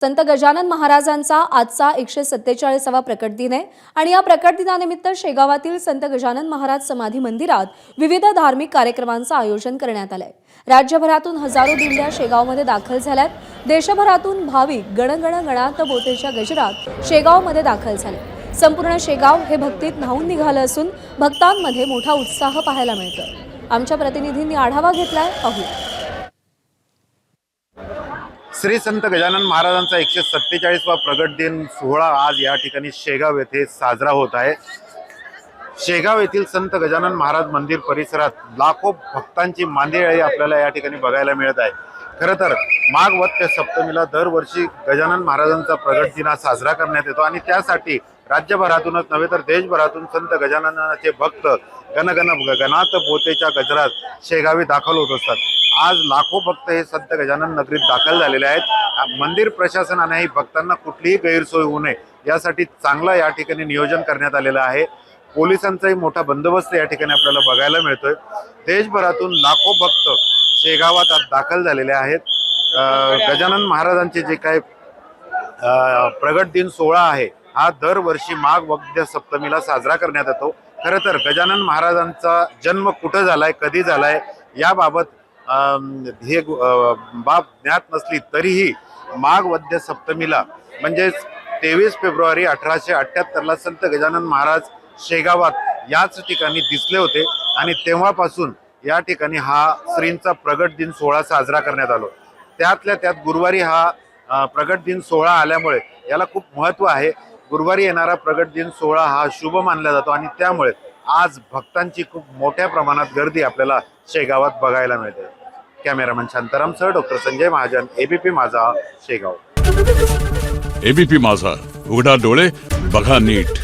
संत गजानन महाराजांचा आजचा 147वा प्रकट दिन आहे आणि या प्रकट दिनानिमित्त शेगावातील संत गजानन महाराज समाधी मंदिरात विविध धार्मिक कार्यक्रमांचं आयोजन करण्यात आलंय। राज्यभरातून हजारो दिंड्या शेगावमध्ये दाखल झाल्यात। देशभरातून भाविक गणगण गणात बोटेच्या गजरात शेगावमध्ये दाखल झाले। संपूर्ण शेगाव हे भक्तीत न्हाऊन निघालं असून भक्तांमध्ये मोठा उत्साह पाहायला मिळतोय। आमच्या प्रतिनिधींनी आढावा घेतलाय, पाहूया। श्री संत गजानन महाराजांचा 147वा प्रगट दिन सोहळा आज या ठिकाणी शेगाव येथे साजरा होत आहे। शेगाव येथील संत गजानन महाराज मंदिर परिसरात लाखो भक्तांची मांदियाळी आपल्याला या ठिकाणी बघायला मिळत आहे। खरं तर माघ वद्य सप्तमीला दरवर्षी गजानन महाराजांचा प्रगट दिन साजरा करण्यात येतो आणि त्यासाठी राज्यभरातूनच नव्हे तर देशभरातून संत गजाननाचे भक्त गणगण गणात बोतेच्या गजरात शेगावी दाखल होत असतात। आज लाखो भक्त हे संत गजानन नगरीत दाखल झालेले आहेत। मंदिर प्रशासनानेही भक्तांना कुठलीही गैरसोय होऊ नये यासाठी चांगलं या ठिकाणी नियोजन करण्यात आलेलं आहे। पोलिसांचाही मोठा बंदोबस्त या ठिकाणी आपल्याला बघायला मिळतोय। देशभरातून लाखो भक्त शेगावात आज दाखल झालेले आहेत। गजानन महाराजांचे जे काय प्रगट दिन सोहळा आहे हा दरवर्षी माघ वद्य सप्तमीला साजरा करण्यात येतो। खरं तर गजानन महाराजांचा जन्म कुठं झालाय, कधी झालाय याबाबत हे बाब ज्ञात नसली तरीही माघ वद्य सप्तमीला म्हणजेच 23 फेब्रुवारी 1878ला संत गजानन महाराज शेगावात याच ठिकाणी दिसले होते आणि तेव्हापासून या ठिकाणी हा श्रींचा प्रगट दिन सोहळा साजरा करण्यात आलो। त्यातल्या त्यात गुरुवारी हा प्रगट दिन सोहळा आल्यामुळे याला खूप महत्त्व आहे। गुरुवारी येणारा प्रगट दिन सोहळा हा शुभ मानला जातो आणि त्यामुळे आज भक्तांची खूप मोठ्या प्रमाणात गर्दी आपल्याला शेगावात बघायला मिळते। कॅमेरामन शांतारामसह doctor Sanjay Mahajan, ABP Majha, Shegaon. ABP माझा, उघडा डोळे बघा नीट।